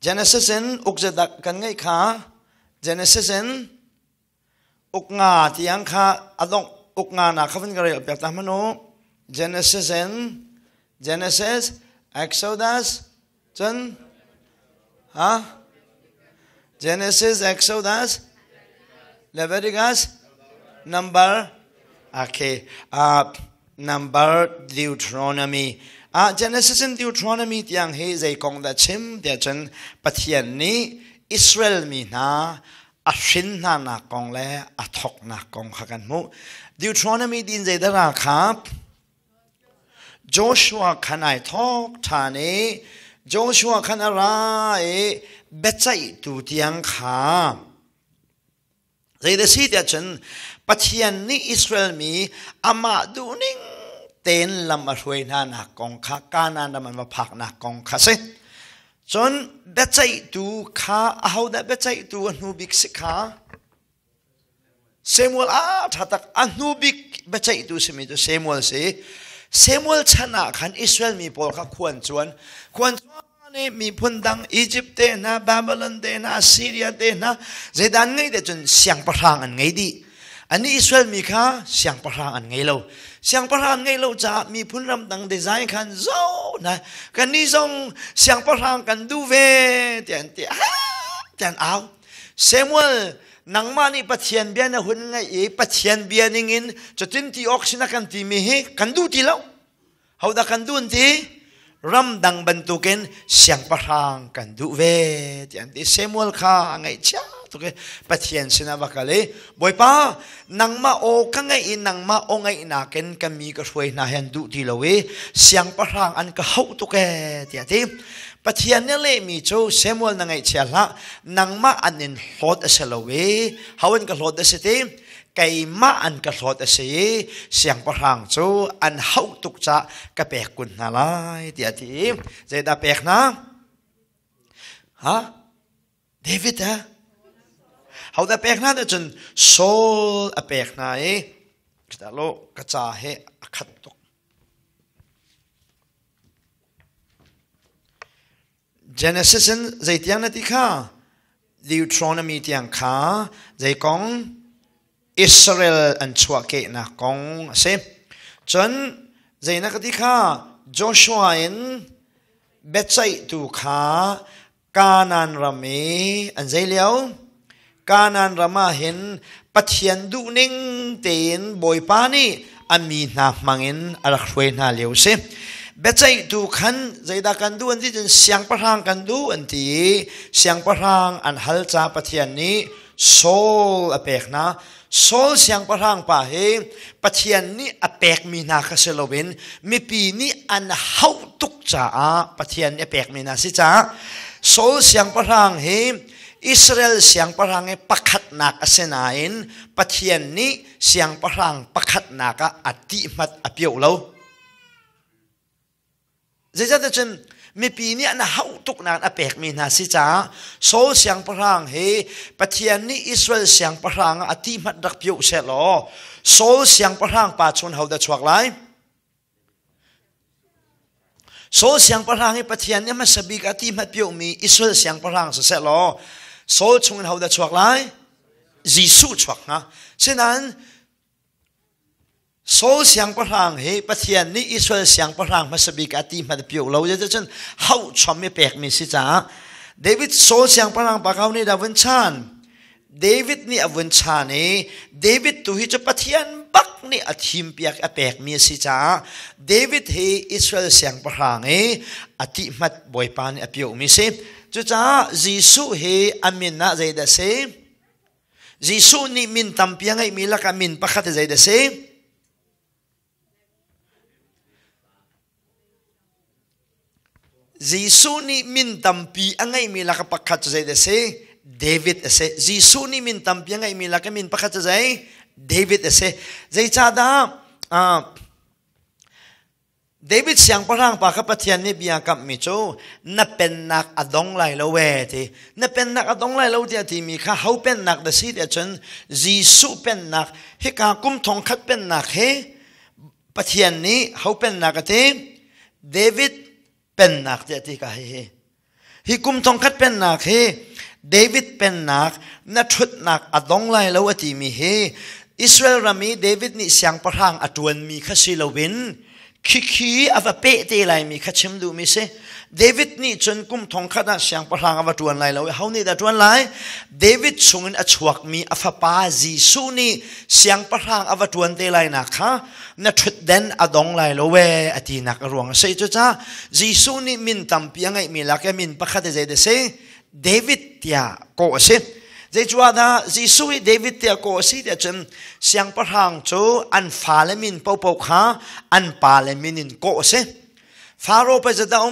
Genesis in ukzadak kan ngai kha Genesis in uknga tiang kha adong uknga na khavan gare pek ta mano Genesis in Genesis Exodus chen ha Genesis Exodus Leviticus Number okay Number Deuteronomy Genesis and Deuteronomy tiang he zai kong da chim dia chen pathian ni Israel mi na a shin na kong le a thok na kong khakan mu Deuteronomy din zai da ra khap Joshua khanai thok thane Joshua khanara e bechai tu tiang kha zai da si dia chen pathian ni Israel mi ama du ning ten lam a hroi na na kong kha kana na man ma phak na kong kha se chon bechai tu kha a how da bechai tu nu big sikha Samuel thatak anu big bechai tu semi tu Samuel se Samuel chana khan Israel mi pol kha khuan chuan ne mi phundang Egypt te na Babylon te na Syria te na zedan ngai de chun siang parang an ngai di ani Israel mi kha siang parang an ngai lo siang parang ngai lo cha mi phunram dang design khan zo na kan ni zong siang parang kan du ve tian aw Samuel nang mani pathian bian na hun ngai e pathian bianing in chatin ti oxina kan ti mi he kan du ti lo hauda kan du ti ram dang bantuken siang parang kan du ve tian ti Samuel kha ngai cha to ke pathian sina bakale boipa nangma o kangai in nangma o ngai na ken kami ka hroi na hen du ti lowe siang parang an ka hau to ke tia ti pathian ne le mi cho Samuel na ngai chala nangma anin hlot asalowe hawen ka hlot asete kai ma an ka hlot ase siang parang cho an hau tuk cha ka pek kun na lai tia ti je da pek na ha David ha how da pek na da chun Saul a pek na kita lo kacha he akhat tok Genesis in zai tiang na ti kha Deuteronomy tiang kha zai kong Israel an chua ke na kong se chun zai na ka ti kha Joshua in bechai tu kha Kanan rami an zai liao Kanan rama hin pathian du ning ten boy pani ami na mangin arak hroi na leu se bechai tu khan zaida kan du an ti siang parang kan du an ti siang parang an hal cha pathian ni Saul apek na Saul siang parang pa he pathian ni apek mi na ka selovin mi pi ni an hau tuk cha pathian ni apek mi na si cha Saul siang parang he Israel siang parang pakhat nak asenain pathian ni siang parang pakhat naka ati mat apiau lo zeja ta chen mi pi ni an hau tuk na apek mi na si cha so siang parang he pathian ni Israel siang parang ati mat dak piau se lo so siang parang pa chon hau da chuak lai so siang parang pathian ni ma sabik ati mat piau mi Israel siang parang se lo so chung hau da chuak lai Jisu chuak na senan so siang parang he pathian ni Israel siang parang masabik ati mat piu lo je chen hau chom me pek mi si cha David so siang parang pakaw ni davun chan David ni avun chan David tu hi cha pathian bak ni athim piak apek mi si cha David he Israel siang parang ati mat boy pan apiu mi se chu cha Jisu he amina zaida se Jisu ni min tampiang ai milaka min pakhat zaida se Jisu ni min tampi angai milaka pakhat zaida se David ase Jisu ni min tampi angai milaka min pakhat zai David ase zai cha da David siang parang pa kapathian ni biya kap mi cho na pen nak adong lai lo we ti na pen nak adong lai lo ti mi kha hau pen nak da si de chen Jisu pen nak he ka kum thong khat pen nak he pathian ni hau pen nak te David pen nak ti ka he hi kum thong khat pen nak he David pen nak na thut nak adong lai lo ati mi he Israel rami David ni siang parang atuan mi khasilowin khi ava pe te lai mi khachim du mi se David ni chun kum thong khata siang parang ava tuan lai lo how ni da tuan lai David chungin achuak mi afa pa Jisu ni siang parang ava tuan te lai na kha na thut den adong lai lo we ati nak ruang sei chu cha Jisu ni min tampiang ai mi la ke min pakhat je de se David tia ko se zai chua da Jisu David tia ko si tia chen siang parang chu an fa le min pau pau kha an pa le min in ko se Pharaoh pa zada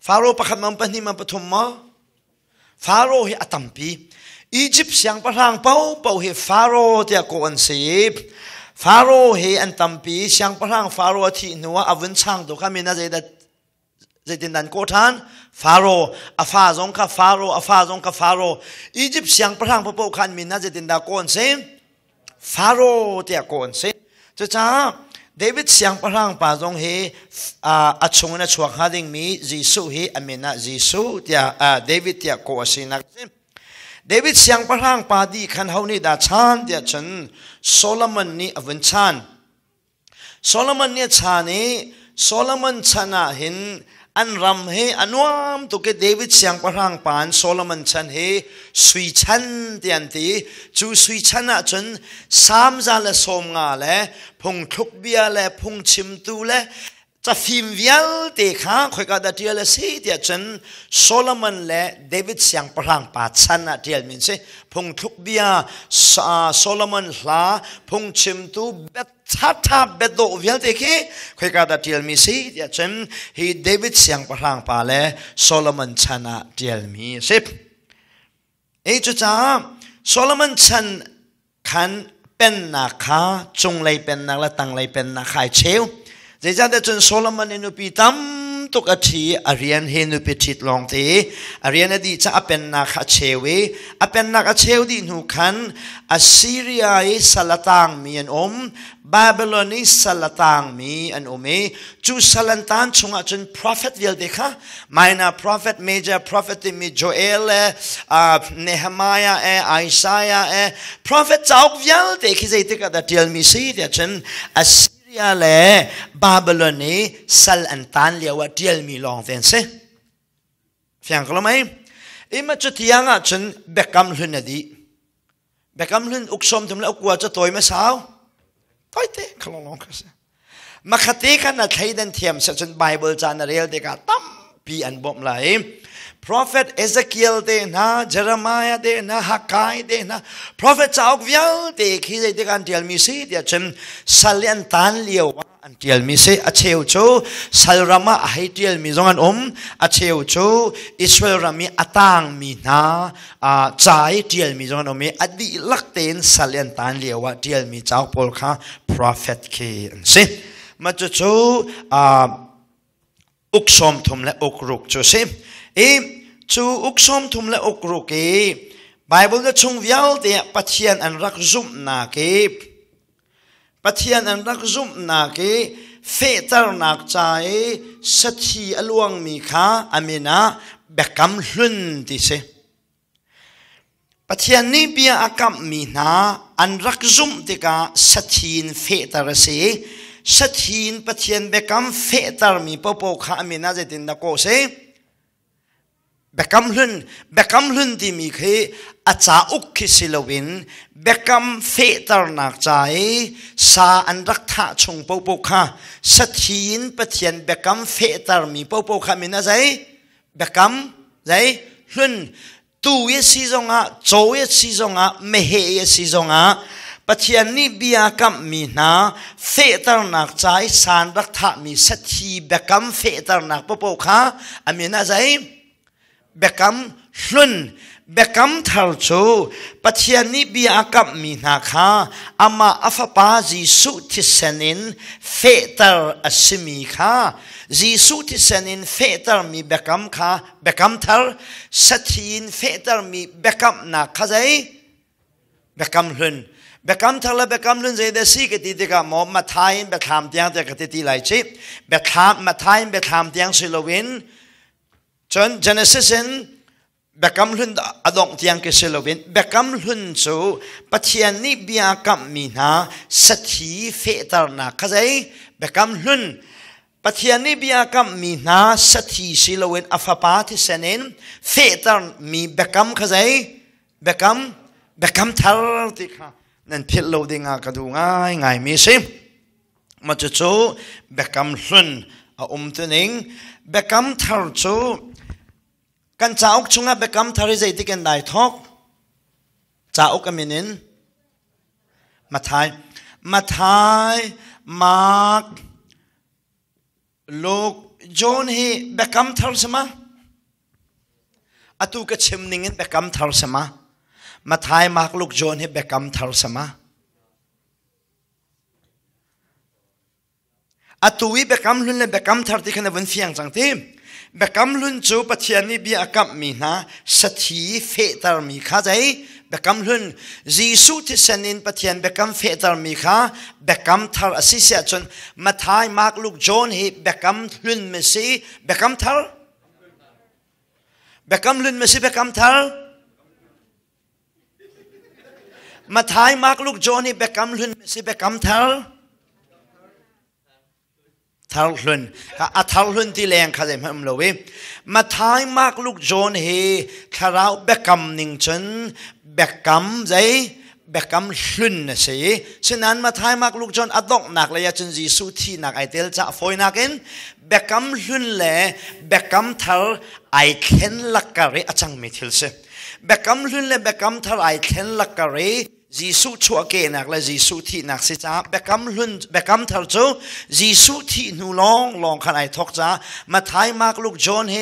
Pharaoh pakhat mam pani ma pathum ma Pharaoh hi atampi Egypt siang parang pau pau hi Pharaoh tia ko an se Pharaoh hi an tampi siang parang Pharaoh thi nuwa avun chang do kamina zai da zai tin dan ko than Pharaoh afa zong ka Pharaoh Egypt siang parang pau khan mina zai tin da kon se Pharaoh tia kon se cha David siang parang pa zong he achung na chuak hading mi Jisu he amena Jisu tia David tia ko asinak David siang parang pa di khan hauni da chan tia chen Solomon ni avun chan Solomon ni chani Solomon chana hin an ram he anuam to ke David siang parang pan Solomon chan he sui chan tian ti chu sui chana chen sam za la som nga le phung thuk bia le phung chim tu le cha phim vial te kha khoi ka da tial le se tia chen Solomon le David siang parang pa chana tial min se phung thuk bia Solomon hla phung chim tu bet Tata bedo vial te ke khoi ka da tial mi se tia chen hi David siang parang pa le Solomon chana tial mi se ei chu cha Solomon chan khan pen na kha chung lai pen na la tang lai pen na khai cheu zai ja da chen Solomon enu pi tam tuk athi arian he nu pi thit long te arian di cha apen na kha chewe apen na ka cheu di nu khan Assyria e salatang mi an Babylon e salatang mi an ome chu salantan chunga chen prophet vil dekha minor prophet major prophet mi Joel Nehemiah Isaiah prophet chauk vial te khi zai te ka da tel mi si dia chen Assyria le Babylon e salantan liawa tel mi long ven se fiang ko mai ima chu tianga chen bekam hlun adi bekam hlun uksom tum la ukwa cha toy ma sao toy te khalong ka se makhate kan na thaidan thiam sa chen Bible chan real de ka tam pi an bom lai Prophet Ezekiel de na Jeremiah de na Haggai de na Prophet chauk vial de khi de kan tial mi si dia chen salian tan liaw an tial mi se acheu cho salrama ai tial mi zong an acheu cho Israel rami atang mi na chai tial mi zong an me adi lakten salian tan liawa tial mi chauk pol kha prophet ke an se ma cho uksom thum le okruk cho se chu uksom thum le okruk ke Bible da chung vial te pathian an rak zum na ke pathian an rak zum na ke fetar nak chai sathi aluang mi kha amina bekam hlun ti se pathian ni bia akam mi na an rak zum te ka sathin fetar se sathin pathian bekam fetar mi popo kha amina je tin da ko se Bekam hlun di mi khe acha uk kisilowin bekam fetar nak chai sa an rak tha chung po po kha sathin pathian bekam fetar mi po po kha mina zai bekam zai hlun tu ye si zonga cho ye si zonga mehe ye si zonga pathian ni bia kam mi na fetar nak chai san rak tha mi sathi bekam fetar nak po po kha amina zai bekam hlun bekam thar chu pathian ni bia akam mi na kha ama afapa Jisu thisanin fetar asimi kha Jisu thisanin fetar mi bekam kha bekam thar sathin fetar mi bekam na kha zai bekam hlun เบกำทารเบกำลุนใจเดซี่กติดกับหมอมาทายเบกามเตียงเด็กกติดไหลชิเบกามมาทายเบกามเตียงสิลวินจนเจเนซิสเบกำลุนอดองเตียงกิสิลวินเบกำลุนจูปัจจัยนี้เบียกัมมีนาสัตีเฟตร์นาขจายเบกำลุนปัจจัยนี้เบียกัมมีนาสัตีสิลวินอัฟปาทิเซนินเฟตร์มีเบกำขจายเบกำทาร์ติค่ะนั่นพิลโลดิงากระดูง่ายมีสิมาจู่เบกำลุนตัวหนึ่งเบกำทาร์จูกันจ้าอุกชงเบกำทาริใจที่กันได้ทอกจ้าอุกมินินมาทายมาร์กลูกจอห์นฮีเบกำทาร์สมาอตุกชิมนิงเบกำทาร์สมาทายมาร์กลูกจอห์นฮีเบกำทาร์สมาอตุวิเบกำลุนเบกำทาร์ที่กันวันเฟียงจังทีเบกำลุนจูปัจจัยนี้เบียกับมีนาสัตีเฟตร์มีข้าใจเบกำลุนจีสุที่เซนินปัจจัยเบกำเฟตร์มีข้าเบกำทาร์อสิเสียจนมาทายมากลูกจอนฮีเบกำลุนเมซีเบกำทาร์เบกำลุนเมซีเบกำทาร์มาทายมากลูกจอนฮีเบกำลุนเมซีเบกำทาร์ทาร์ลุนทาร์ลุนที่แรงข้าจะไม่รู้ว่ามาทายมากลูกจอนเฮข้าเราเบกกัมนิงชันเบกกัมใจเบกกัมลุนนะสิฉะนั้นมาทายมากลูกจอนอดอกหนักเลยจนจีสุที่หนักไอเตลจะฟอยนักเองเบกกัมลุนเลยเบกกัมทาร์ไอเคนลักกะเรอจังไม่ทิลเสเบกกัมลุนเลยเบกกัมทาร์ไอเคนลักกะเรจีสุชัวเกนักและจีสุที่นักสิจ้าเบกกัมลุนเบกกัมทาร์จูจีสุที่นูลองขนายทอกจ้ามาทายมากลูกจอนเฮ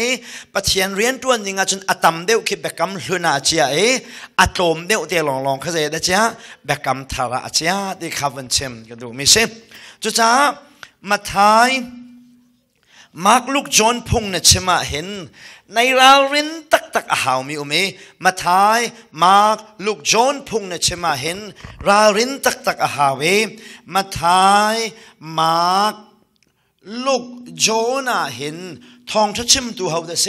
ปัจจัยเรียนตัวนี้งาจนอัตมเดียวคิดเบกกัมลุนอาเจียอัตมเดียวเดียวลองเขาจะได้จ้าเบกกัมทาร์อาเจียที่ข้าวันเชมก็ดูมิเซจุจ้ามาทายมากลูกจอนพงเนี่ยเชมาเห็นในรารินตักหาวมีอุเมมาทายมากลูกจอนพงเนี่ยเชมาเห็นรารินตักหาวเวมาทายมากลูกจอน่ะเห็นทองทัชิมตัวเขาได้เส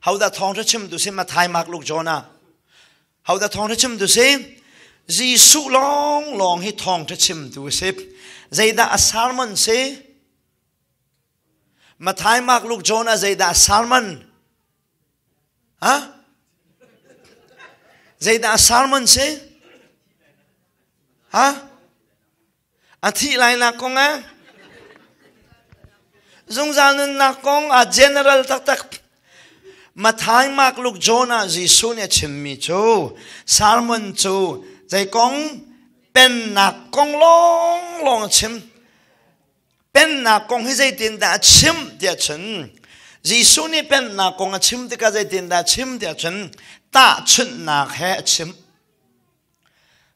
เขาได้ทองทัชิมตัวเสมาทายมากลูกจอน่ะเขาได้ทองทัชิมตัวเสจีสุลองให้ทองทัชิมตัวเสใจได้อาสามันเสมาทายมากลูกโจนาใจได้ซาลมันฮะใจได้ซาลมันสิฮะอาทิไรนักกงอ่ะจงจานึนนักกงgeneralตักมาทายมากลูกโจนาจีสุเนี่ยชิมมีจูซาลมันจูใจกงเป็นนักกงลองชิมเป็นนักกงให้ใจดินดาชิมเดียฉันจีสุนี่เป็นนักกงชิมที่ก็ใจดินดาชิมเดียฉันตาชุนนักแห่ชิม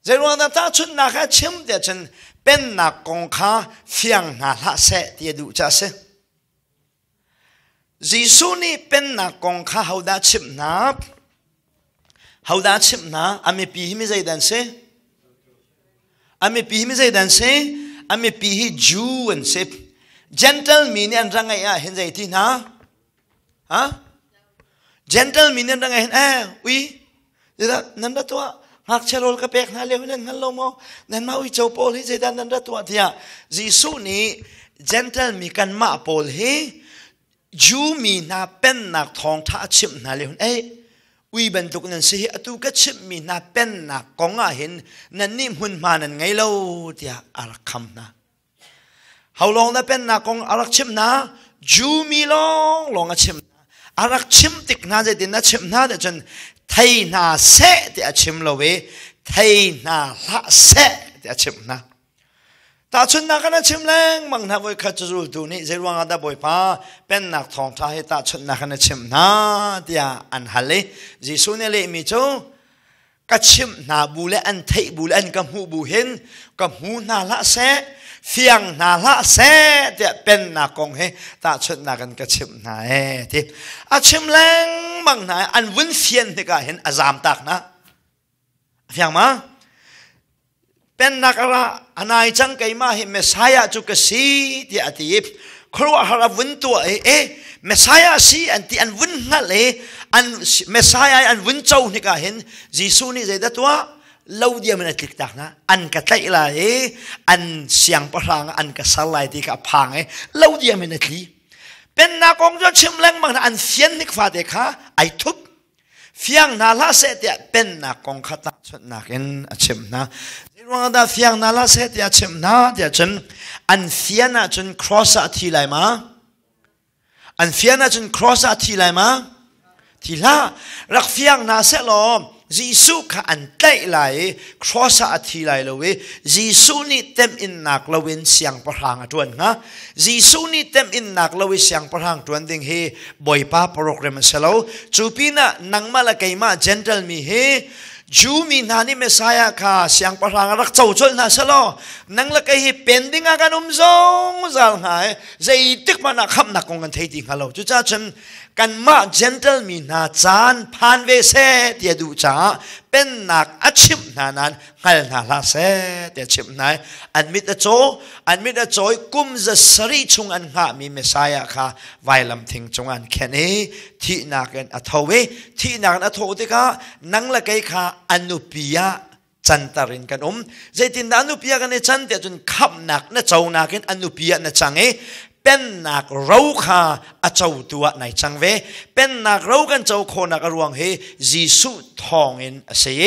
ใจรู้ว่าตาชุนนักแห่ชิมเดียฉันเป็นนักกงข้าเฟียงนาละเสเดียดูจ้าเสจีสุนี่เป็นนักกงข้าเขาได้ชิมนับเขาได้ชิมนับอามีปีไม่ใจดันเสอามีปีไม่ใจดันเสอามีปีฮีจูอันเซฟ gentle มีเนี่ยรังไงเห็นใจที่นะฮะ gentle มีเนี่ยรังไงเห็นวิเดี๋ยวนั่นละตัวหากเชลล์กระเปกนาเลี้ยวนั่นลงมานั่นมาวิจโปลที่ใจดันนั่นละตัวที่จีสุนี่ gentle มีกันมาโปลฮีจูมีนาเป็นนักทองท่าชิมนาเลี้ยววิบันทุกนั้นสิอตุกัชิมมีนาเป็นนักกงเห็นนั่นนี่หุ่นมานั่นไงเล่าที่อารักคำนะเขาลองได้เป็นนักกงอารักชิมนะจูมีลองชิมอารักชิมติกน่าจะดินน่าชิมน่าจะจนไทยน่าเสที่อาชิมเราเวไทยน่าละเสที่อาชิมนะตาชุนนักนั้นชิมแรงบางท่านว่าข้าจะรู้ดูนี่จะรู้ว่าได้บ่อยป้าเป็นนักทองท้าให้ตาชุนนักนั้นชิมนะที่อันฮัลเลจีสุเนี่ยเลยมีโจก็ชิมนาบูเลอันไทยบูเลอันกับหูบูเห็นกับหูนาละเสเฟียงนาละเสที่เป็นนักกงให้ตาชุนนักนั้นก็ชิมนะที่อาชิมแรงบางท่านอันวุ่นเฟียนที่ก็เห็นอาจามตักนะเฟียงมา เป็นนักระนายจังไกมาเห็นเมสายาจุกสีที่อดีตครัวหาวุนตัวเมสายาสีอันที่อันวุนนั่นเลยอันเมสายาอันวุนเจ้านี่ก็เห็นยิสุนี่ใจดัตัวเล่าเดียมันติดตักนะอันก็ใจละอันเสียงพลังอันก็สลายที่กับพังเล่าเดียมันติเป็นนักกองจนชิมแรงบางอันเสียนนิกฟ้าเด็กค่ะไอทุบเฟียงนาลาเสตเป็นนักกองขัดชนนักเอ็นชิมนะว่าได้เฟียงนาลาเสตชิมนะเดี๋ยวจนอันเฟียนะจน cross ทีไรมาอันเฟียนะจน cross ทีไรมาทีละรักเฟียงนาเสลอยิสุข้าอันเตะไหล cross ทีไรเลยยิสุนี่เต็มอินนักเราเว้นเสียงประหางตัวนะยิสุนี่เต็มอินนักเราเว้นเสียงประหางตัวดิ่งเฮบ่อยป้าโปรแกรมเสลอจูปีน่ะนังมาละไกมา gentle มีเฮจูมีนานี่เมสายาค่ะเสียงประหางรักเจ้าจนน่ะเสลอนังละไกเฮเป็นดิ่งอาการซงจัลหายใจตึกมันนักขับนักกงกันเทดิ่งฮัลโหลจุจ้าฉันกันมา gentle มีนาจานผ่านเวเสเดียดูจ้าเป็นนักอาชีพนานั้นให้นาลาเสเดียชิมนายอันมิตรโจกุมจะสรีชงอันหามีเมสายาค่ะไวลำทิ้งจงอันแค่นี้ที่นักอัทเวที่นักอัทเวก็นังละไกค่ะอนุปิยาจันตารินกันใจตินอนุปิยากันในจันเดียจนขับนักนะเจ้านักอนุปิยานะจังเป็นนักเราค่ะอาเจ้าตัวในจังเวเป็นนักเรากันเจ้าคนนักรวงเฮยิสุทองอินเสีย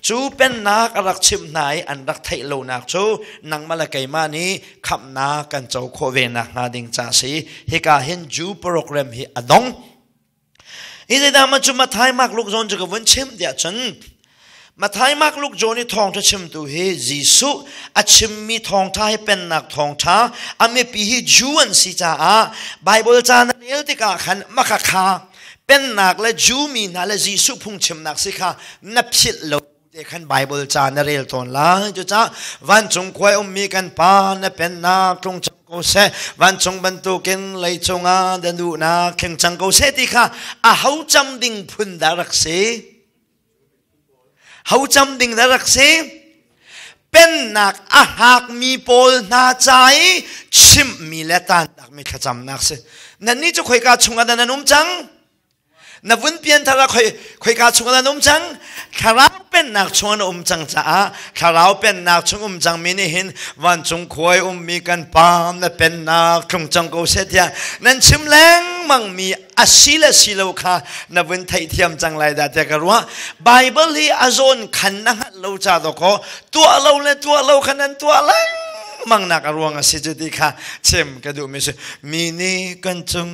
จูเป็นนักรักชิมนายอันรักไทยโลนักจูนังมาละไกมานี้ขับนักกันเจ้าโคเวนักนาดิงจ่าสีเฮกาเห็นจูโปรแกรมเฮอดงอีเดดามันจูมาไทยมากลูกจนจะกวนชิมเดียจนมาไทยมากลูกโจนี่ทองจะชิมตัวเฮยิสุอาชิมมีทองท้ายเป็นนักทองท้าอเมปีฮิจวนสิจ้าไบเบิลจานันเอลติกาขันมักขาเป็นนักและจูมีนักและยิสุพุ่งชิมนักสิค่ะนับผิดโลเด็กขันไบเบิลจานันเอลตอนละจุจ้าวันจงควยมีกันปานเป็นนักตรงจังโกเซวันจงบรรทุกินเลยจงดันดูนักเข่งจังโกเซติค่ะเขาจำดิ่งพุนดารักเซเขาจำดิ่งได้รักเสเป็นนักอาหากมีโพลนาใจชิมมีเลตันนักไม่ขจำนักเสนั่นนี่จะคุยกับชงกันนั่นนุ่มจังนับวันเปลี่ยนทาราคุยกับชงกันนุ่มจังข้าเราเป็นนักชงนุ่มจังจ้าข้าเราเป็นนักชงจังมินิหินวันจงคอยมีกันปามนั่นเป็นนักชงจังกูเสียนั่นชิมแรงมังมีอาศิลศิลค่ะนับวันไทยเทียมจังไรแต่จะกรู้ว่าไบเบิลที่อาจนขันนักเราจะตกตัวเราเลยตัวเราขนาดตัวเรามังนักรวงสิจุดิค่ะเช่มกระดูมิสมินีกันจง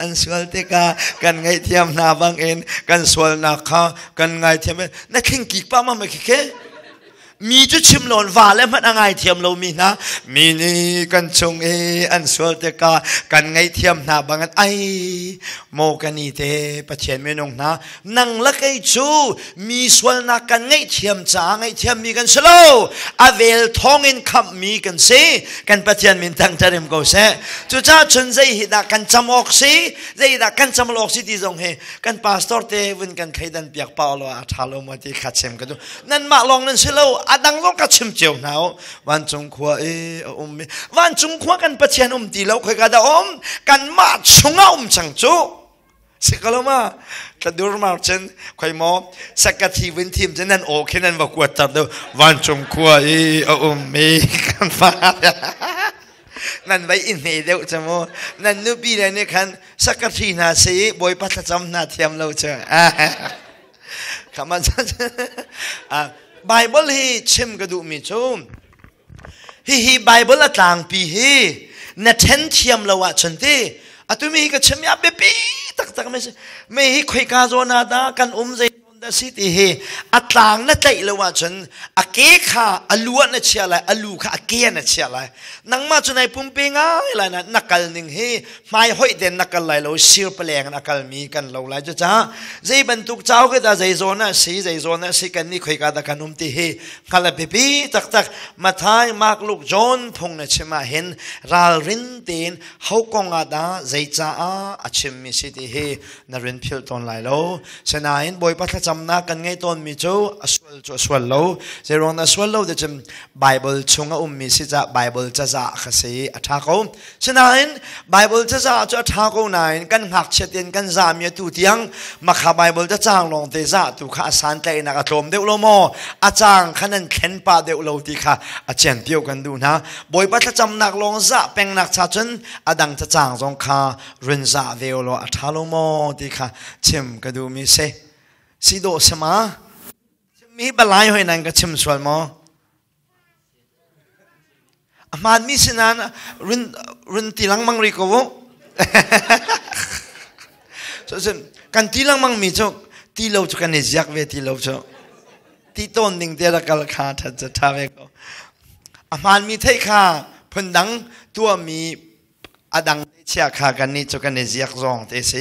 อันสวลเตกากันไงเทียมนาบังเอ็นกันสวลนักค่ะกันไงเทียมนักขิงกิกป้ามาไม่คิดมีจุดชิมหลอนว่าแล้วมันอะไรเทียมเรามีนะมีนี่กันชงอันสวดเตกากันไงเทียมนาบางอันไอโมกันนี่เตปะเทียนไม่นงนะนังละไกจูมีสวดนักกันไงเทียมจางไงเทียมมีกันสโลอเวลทองอินขับมีกันเซกันปะเทียนมินตั้งใจเริ่มกูเซจุดจ้าชนใจหิดากันจำออกซีใจหิดากันจำออกซีที่ตรงเฮกันพาสตอร์เตวันกันใครดันเปียกเปล่าเราอาทาโลมาที่ขัดเชมกันดูนั่นมาลองนั่นสโลอดังลงกับชิมเจียวหนาววันจงขวาวันจงขวากันปะเทียนตีแล้วคุยกันกันมาชงเอาจังจูสิกะลมากระดูรมาเช่นคุยมอสักทีวินทีมจะนั่นโอเคนั่นบอกว่าตัดดูวันจงขวามีกันฟ้านั่นไว้อินเดียวจะโมนั่นนุบีเลยเนี่ยคันสักทีนาสีบอยพัฒจำนาเทียมเราเจอคำมันไบเบิลฮีชิมกระดูมิจูฮีไบเบิลต่างปีฮีนัทเทนเทียมละวะฉันทีตุมีก็ชิมยาเบปีตักไม่ฮีคุยกาโซนาดากันใจสิทีเฮต่างนั่นใจละวะฉันเกค่ะลัวนั่นเชียร์อะไรลูค่ะเกยนั่นเชียร์อะไรนังมาจนในปุ่มเปิงอะไรนะนักการหนึ่งเฮไม่ห้อยเด่นนักการไหลเราเชื่อเปลี่ยนนักการมีกันเราไหลจ้าใจบรรทุกเจ้าก็ได้ใจโซน่ะสีกันนี่คุยกันกันทีเฮขันละปีปีตักมาท้ายมากลูกจอนพงนั่นใช่ไหมเห็นราลินเตีนเขากงอาดาใจจ้าชิมมีสิทีเฮนรินพิลตอนไหลเราเสนาเห็นบอยพัฒจ จำนักกันไงต้นมีจูสวดโลเจรองนะสวดโลเดี๋ยวจะไบเบิลชงอุ้มมีสิจะไบเบิลจะจะขสีอัฐาเขาฉะนั้นไบเบิลจะจะอัฐาเขาไหนกันหักเช็ดกันจามยตุเตียงมาขาไบเบิลจะจางลงเตจะตุขาสันเตนักโทมเดวโลโมอาจารย์ขนันเข็นปาเดวโลติค่ะอาเจนเปียวกันดูนะบอยปัตจำนักลงจะเป็นนักชาจนอดังจะจางจงค่ะรินจะเดวโลอัฐาโลโมติค่ะชิมกันดูมีเซสิโดสมามีบลายหอยนังก็ชิมสวลมอมาดมีสินานรุนตีลังมังริโกวส่วนกันตีลังมังมีจกตีเราจกันเนจิกเวตีเราจกตีต้นหนึ่งเดรักลคาทัดจะทำเองมาดมีเทค่าพันดังตัวมีอดังเชียขากันนี่จกันเนจิกรองเตเส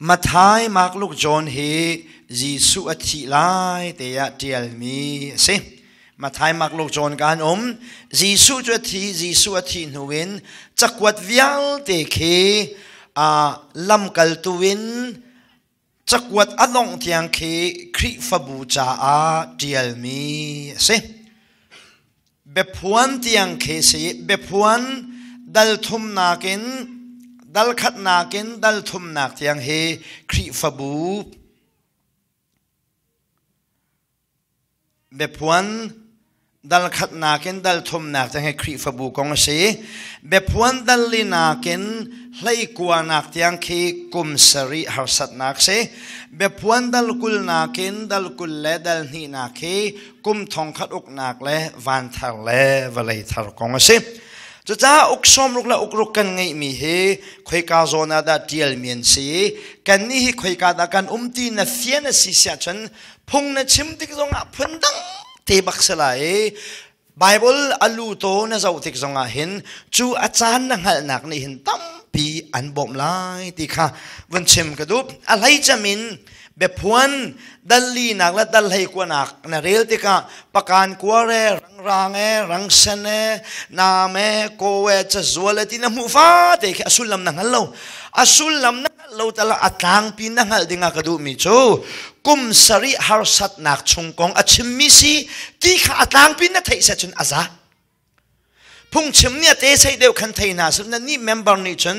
มาท้ายมากลูกจอนเฮจีสุอธิไลเตียเดียลมีสิมาท้ายมากลูกจอนการจีสุอธิหนูวินจักวัดวิลเตเคลำกัลตุวินจักวัดอลงเทียงเคคริฟบูจาเดียลมีสิเบพวนเทียงเคสิเบพวนดัลทุมนากินดัลขัดนากินดัลทุมนักยังเฮคริฟบูเบพวนดัลขัดนากินดัลทุมนักยังเฮคริฟบูกงเสเบพวนดัลลีนากินไลกัวนักยังเฮกุมสรีหาสัตนักเสเบพวนดัลกุลนากินดัลกุลเลดัลนีนักเฮกุมทองขัดอุกนักเลวันทาเลวลัยทารกงเสจะจ้าอุกสมรุกและอุกรุกกันไงมีเฮคอยกาโซนาดาเดียลเมียนสีกันนี่คอยกาดากันตีนเฟียนสิเสียฉันพงนชิมติกซงอ่ะพันดังเตบักสลายไบเบิลอลูโตนะเจ้าติกซงอ่ะเห็นจูอาจารย์นังหัลนักนี่เห็นตั้มปีอันบ่มลายติค่ะวันชิมกระดูอะไรจะมินเบบพวนดัลลีนักและดัลให้กว่านักนะเรียลติกะประการกว่าเรรังรังเซนนาเมโกเวจะจวลตินะมูฟาเตะอสุลลำนังฮัลโลอสุลลำนังฮัลโลแต่ละอัตางปีนังฮัลดิงากระดูมิโจกุมสริฮาร์สัตนักชงกงอชิมมิซีที่ข้าอัตางปีนัทเทศจนอาซาพุ่งชิมเนี่ยเตะใส่เดียวคันไทยนะสุดนั้นนี่เมมเบอร์นี่จน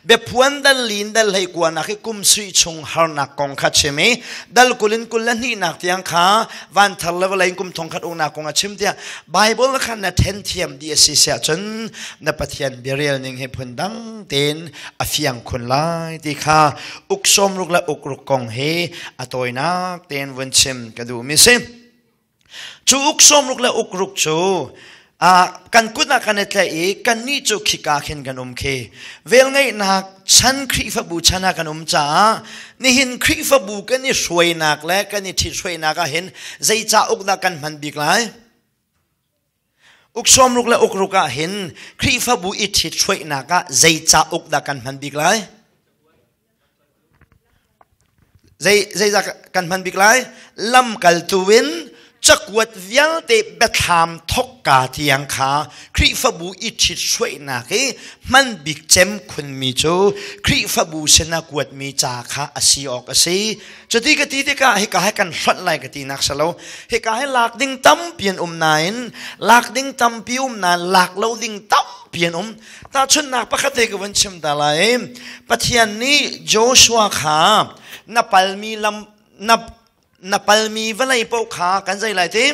เบบพวนดัลลินดัลให้กว่านักกุมสริชงฮาร์นักกงขัดชิมดัลกุลินกุลนี่นักที่ยังข้าวันทัลเลวเลยกุมทงขัดองนักกงชิมเดียไบเบิลขันนัทเทนเทียมดีสิเสียจนนับปะเทียนเบรียลนิ่งให้พันดังเต็นอฟิยังคนไล่ที่ข้าอุกสมรุกและอุกรุกกงเฮอตอยนักเต็นวันชิมกระดูมิซิจูอุกสมรุกและอุกรุกจูกันกุนักกันเตะกันนี่จุขิกาเข็นกันเคเวลไงนักฉันคริฟบูชนะกันจ้านี่เห็นคริฟบูกันนี่ช่วยนักและกันนี่ที่ช่วยนักเห็นใจจ้าอุกนักกันมันบิกไลอุกสมลุกและอุกรุกเห็นคริฟบูอิที่ช่วยนักใจจ้าอุกนักกันมันบิกไลใจจ้ากันมันบิกไลลำกัลตูวินจักวัดวิลเตเบทามทกกาที่ยังขาคริฟบูอิชิตช่วยนักมันบิกเจมคุณมีโจคริฟบูเสนักวัดมีจ่าขาอาศัยออกอาศัยจุดที่กติที่ก็ให้กันฟัดไล่กตินักสโลให้ก็ให้หลักดิ้งตั้มเปลี่ยนนายหลักดิ้งตั้มเปลี่ยนนายหลักเราดิ้งตั้มเปลี่ยนแต่ชุนนักปกติก็วันชิมตาไลปะเทียนนี้โจชัวขานับปัลมีลำนับปัลมีเวลัยปกขากันใจไรที่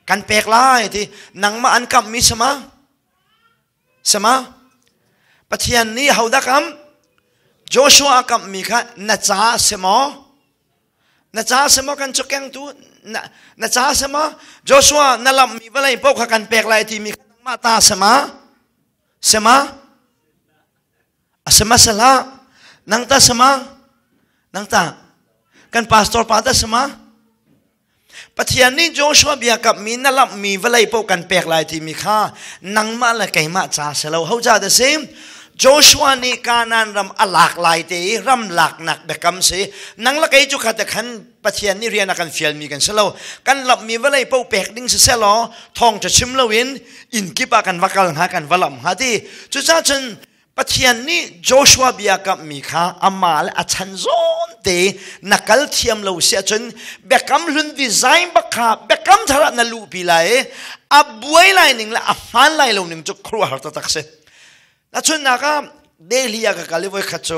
กันเปกไล่ที่นังมาอันกับมีสมาปะเทียนนี้เขาดักคำโจชัวกับมีค่ะนัจ้าสมอนัจ้าสมอกันจุกแกงตัวนัจ้าสมอโจชัวนั่นละมีเวลัยปกขากันเปกไล่ที่มีค่ะนังมาตาสมาสละนังตาสมานังตากันพาสตอร์ปาตาสมาปัจจัยนี้โจชัวเบียกับมีนั่นละมีเวลัยพวกกันเปกลายที่มีค่านังมาละไก่มาจ่าเสลาเขาจะเดซิมโจชัวนี่การนั้นรำหลากหลายตีรำหลากหนักแบบคำสินังละไก่จุขัดแต่ขันปัจจัยนี้เรียนกันเฟียลมีกันเสลากันหลับมีเวลัยพวกเปกดิ้งเสลาทองจะชิมละวินอินกิปากันวักกันหากันวลัมหาที่จุดจ้าจน ปัจจัยนี้โจชัวเบียกับมีข้าอามาและอาชันโซนเตนักลเทียมเราเสียจนเบกกำลุนดีไซน์บักขาเบกกำทาระนัลูปีไลอับวยไลหนึ่งและอัฟฮันไลเราหนึ่งจุกครัวหัตตักเสแล้วจนนักเดลียกับกาลิวขัดโจ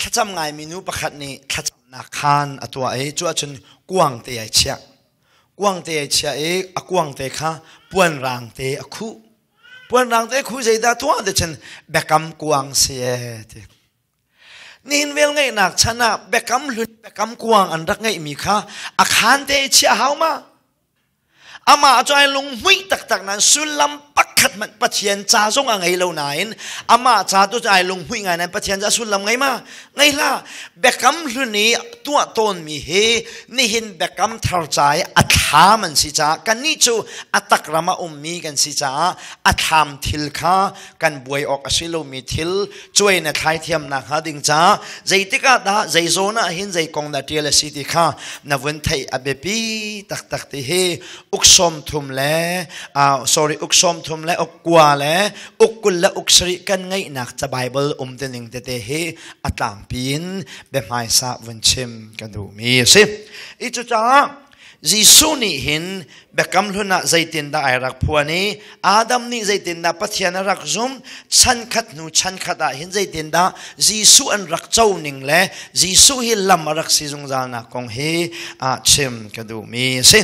ขัดจำไงมินูประคัดนี้ขัดจำนักขานตัวจัวจนกวางเตยเชียกวางเตยเชียกวางเตยข้าปวนรางเตยคู่ปวนรางเตยคู่ใจดาตัวเดชนเบกกำกวางเสียนี่เวลไงนักชนะเบกกำลุนเบกกำกวางอันรักไงมีข้าอาคารเตยเชียเฮามาอามาจอยลงหุ่ยตักนั้นสุลัมปักขัดมันปัจเจียนจ้าทรงอะไรเหล่านั้นอามาจ้าตัวใจลงหุ่ยไงนั้นปัจเจียนจ้าสุลัมไงมาไงล่ะเบกกำลุนี้ตัวตนมีเฮนี่เห็นเบกกำทาร์ใจอัฐามันสิจ้ากันนี่จูอัตกรมามีกันสิจ้าอัฐามทิลข้ากันบวยออกสิโลมีทิลช่วยในไทยเทียมนักหาดิงจ้าใจติกาดาใจโซน่าเห็นใจกองนาเทียลสิติข้านวันไทยอเบปีตักติเฮอุกสมทุมเล่อุกสมทุมเล่อุกกัวเล่อุกกุลเล่อุกสริกันไงนักจะไบเบิลเตนิงเตเฮอัตลามปีนเบมไฮซาวันชิมกันดูมีสิอีจุจ้าจีซูนี่เห็นเบกำลุนะใจตินดาไอรักพัวนี้อาดัมนี่ใจตินดาปัทยานารักซุมฉันขัดนูฉันขัดเห็นใจตินดาจีซูอันรักเจ้าหนึ่งเลยจีซูฮิลลัมรักซิซุงจานะคงเฮชิมกันดูมีสิ